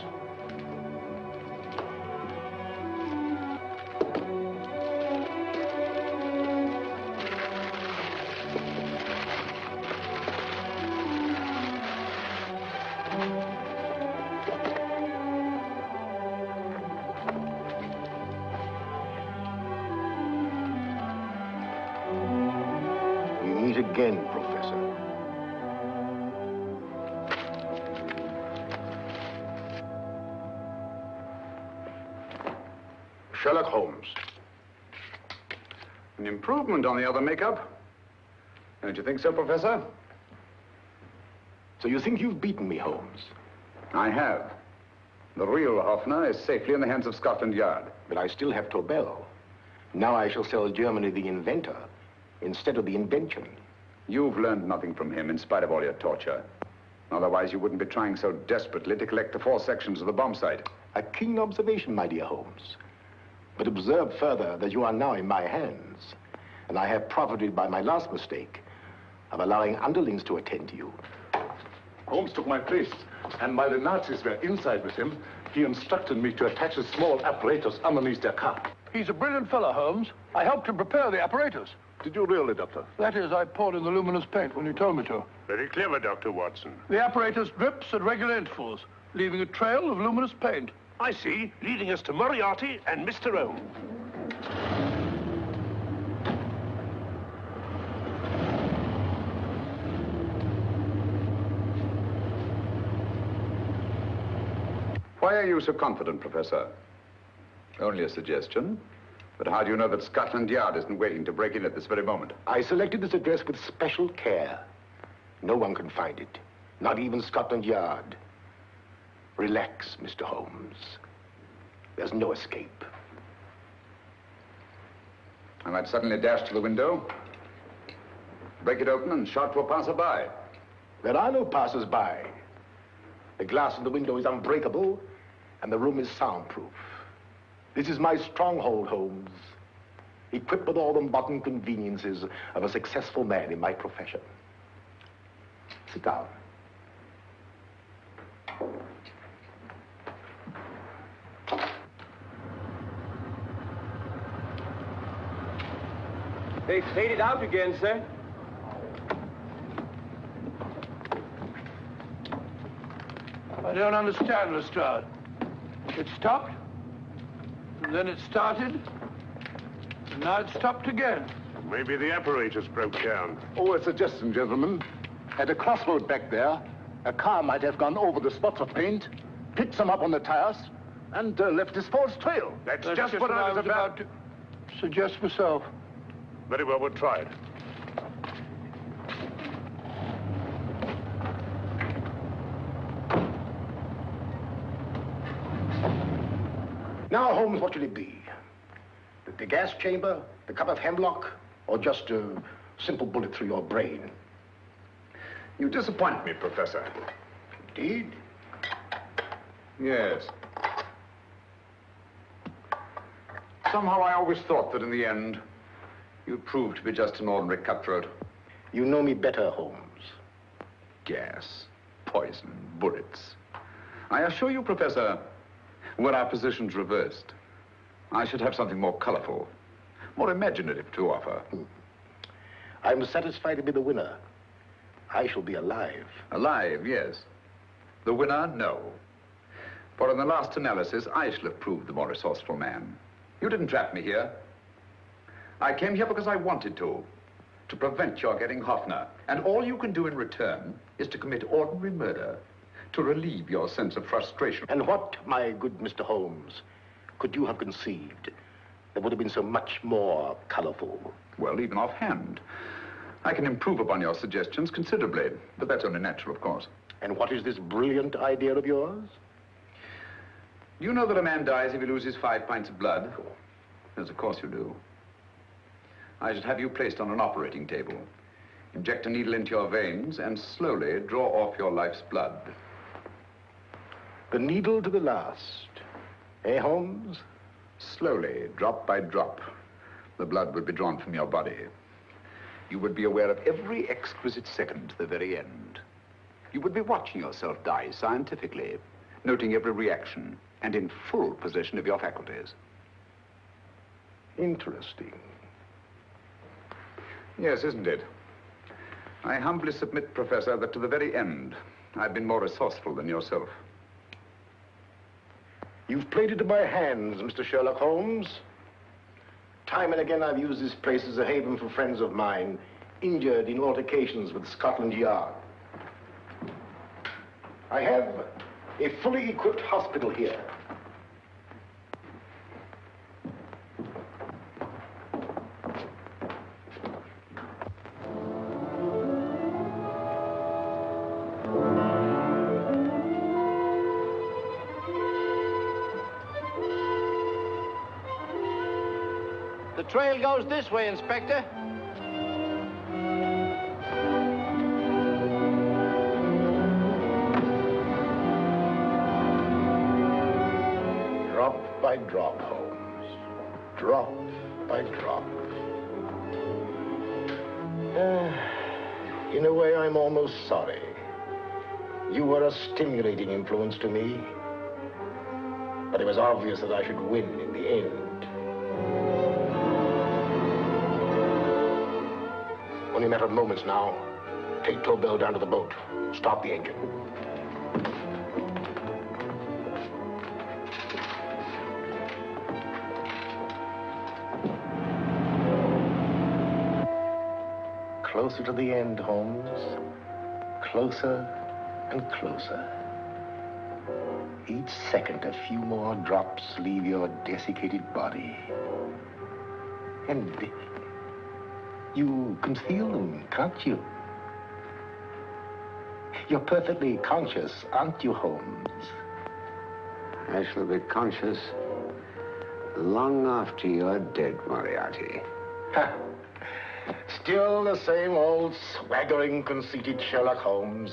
We meet again, Professor. Sherlock Holmes. An improvement on the other makeup. Don't you think so, Professor? So you think you've beaten me, Holmes? I have. The real Hoffner is safely in the hands of Scotland Yard. But I still have Tobel. Now I shall sell Germany the inventor instead of the invention. You've learned nothing from him in spite of all your torture. Otherwise, you wouldn't be trying so desperately to collect the 4 sections of the bomb site. A keen observation, my dear Holmes. But observe further that you are now in my hands, and I have profited by my last mistake of allowing underlings to attend to you. Holmes took my place, and while the Nazis were inside with him, he instructed me to attach a small apparatus underneath their car. He's a brilliant fellow, Holmes. I helped him prepare the apparatus. Did you really, Doctor? That is, I poured in the luminous paint when you told me to. Very clever, Dr. Watson. The apparatus drips at regular intervals, leaving a trail of luminous paint. I see, leading us to Moriarty and Mr. Holmes. Why are you so confident, Professor? Only a suggestion. But how do you know that Scotland Yard isn't waiting to break in at this very moment? I selected this address with special care. No one can find it, not even Scotland Yard. Relax, Mr. Holmes. There's no escape. I might suddenly dash to the window, break it open, and shout to a passerby. There are no passers-by. The glass in the window is unbreakable, and the room is soundproof. This is my stronghold, Holmes, equipped with all the modern conveniences of a successful man in my profession. Sit down. They faded out again, sir. I don't understand, Lestrade. It stopped, and then it started, and now it stopped again. Maybe the apparatus broke down. Oh, a suggestion, gentlemen. At a crossroad back there, a car might have gone over the spots of paint, picked some up on the tires, and left this false trail. That's just what I was about to suggest myself. Very well, we'll try it. Now, Holmes, what should it be? The gas chamber, the cup of hemlock, or just a simple bullet through your brain? You disappoint me, Professor. Indeed? Yes. Somehow I always thought that in the end, you'd prove to be just an ordinary cutthroat. You know me better, Holmes. Gas, poison, bullets. I assure you, Professor, were our positions reversed, I should have something more colorful, more imaginative to offer. I'm satisfied to be the winner. I shall be alive. Alive, yes. The winner, no. For in the last analysis, I shall have proved the more resourceful man. You didn't trap me here. I came here because I wanted to prevent your getting Hoffner. And all you can do in return is to commit ordinary murder to relieve your sense of frustration. And what, my good Mr. Holmes, could you have conceived that would have been so much more colorful? Well, even offhand, I can improve upon your suggestions considerably, but that's only natural, of course. And what is this brilliant idea of yours? You know that a man dies if he loses 5 pints of blood? Yes, of course you do. I should have you placed on an operating table, inject a needle into your veins, and slowly draw off your life's blood. The needle to the last. Eh, Holmes? Slowly, drop by drop, the blood would be drawn from your body. You would be aware of every exquisite second to the very end. You would be watching yourself die scientifically, noting every reaction, and in full possession of your faculties. Interesting. Yes, isn't it? I humbly submit, Professor, that to the very end, I've been more resourceful than yourself. You've played it in my hands, Mr. Sherlock Holmes. Time and again, I've used this place as a haven for friends of mine, injured in altercations with Scotland Yard. I have a fully equipped hospital here. The trail goes this way, Inspector. Drop by drop, Holmes. Drop by drop. In a way, I'm almost sorry. You were a stimulating influence to me. But it was obvious that I should win in the end. only a matter of moments now. Take Tobel down to the boat. Start the engine. Closer to the end, Holmes. Closer and closer. Each second, a few more drops leave your desiccated body. And you can feel them, can't you? You're perfectly conscious, aren't you, Holmes? I shall be conscious long after you're dead, Moriarty. Ha! Still the same old swaggering, conceited Sherlock Holmes.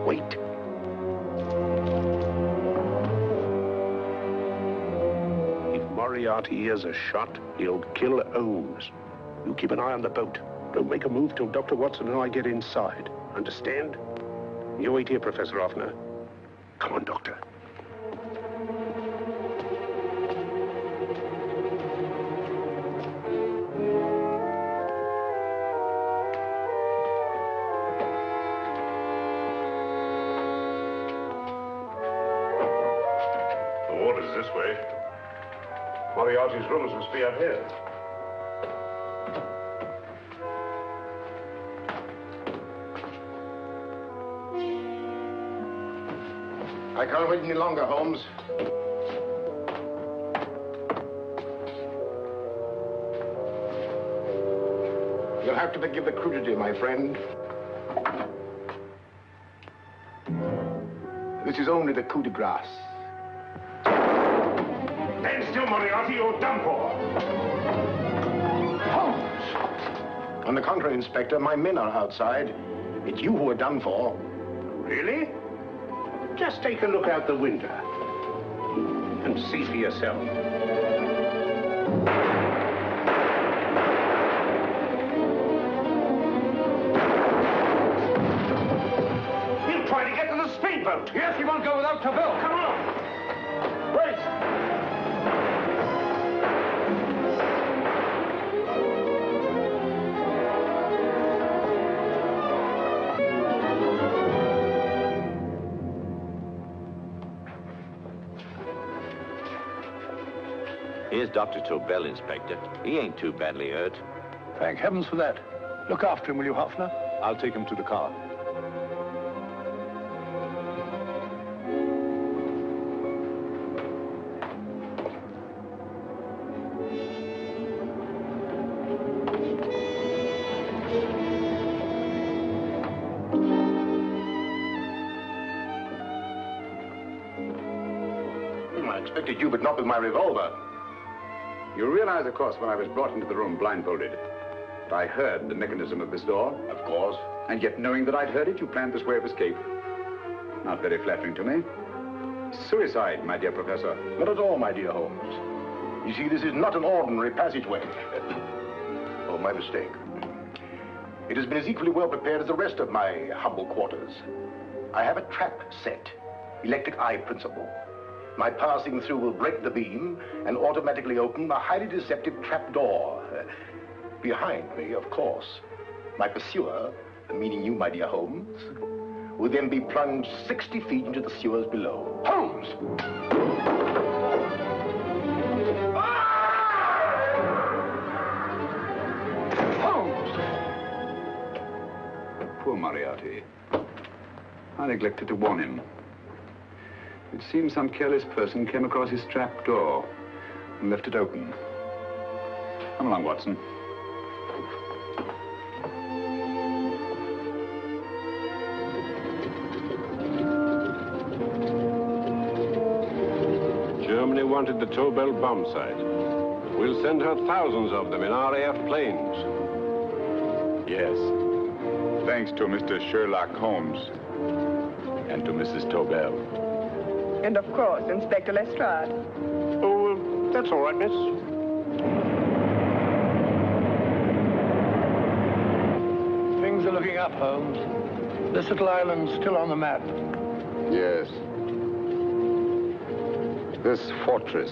Wait. If Moriarty hears a shot, he'll kill Holmes. You keep an eye on the boat. Don't make a move till Dr. Watson and I get inside. Understand? You wait here, Professor Offner. Come on, Doctor. The water's this way. Moriarty's rooms must be up here. I can't wait any longer, Holmes. You'll have to forgive the crudity, my friend. This is only the coup de grace. Stand still, Moriarty, you're done for. Holmes! On the contrary, Inspector, my men are outside. It's you who are done for. Really? Just take a look out the window and see for yourself. He'll try to get to the speedboat. Yes, he won't go without Tobel. Come on. Wait. Here's Dr. Tobel, Inspector. He ain't too badly hurt. Thank heavens for that. Look after him, will you, Hoffner? I'll take him to the car. I expected you, but not with my revolver. You realize, of course, when I was brought into the room blindfolded, that I heard the mechanism of this door? Of course. And yet, knowing that I'd heard it, you planned this way of escape. Not very flattering to me. Suicide, my dear Professor. Not at all, my dear Holmes. You see, this is not an ordinary passageway. Oh, my mistake. It has been as equally well prepared as the rest of my humble quarters. I have a trap set, electric eye principle. My passing through will break the beam and automatically open a highly deceptive trap door. Behind me, of course, my pursuer, meaning you, my dear Holmes, will then be plunged 60 feet into the sewers below. Holmes! Holmes! Poor Moriarty. I neglected to warn him. It seems some careless person came across his trap door and left it open. Come along, Watson. Germany wanted the Tobel bomb site. We'll send her thousands of them in RAF planes. Yes. Thanks to Mr. Sherlock Holmes and to Mrs. Tobel. And of course, Inspector Lestrade. Oh, that's all right, miss. Things are looking up, Holmes. This little island's still on the map. Yes. This fortress,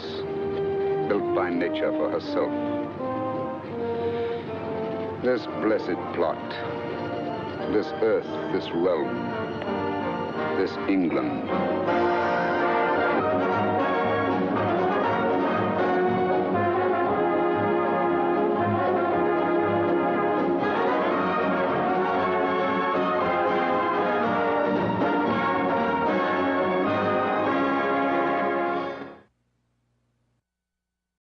built by nature for herself. This blessed plot. This earth, this realm. This England.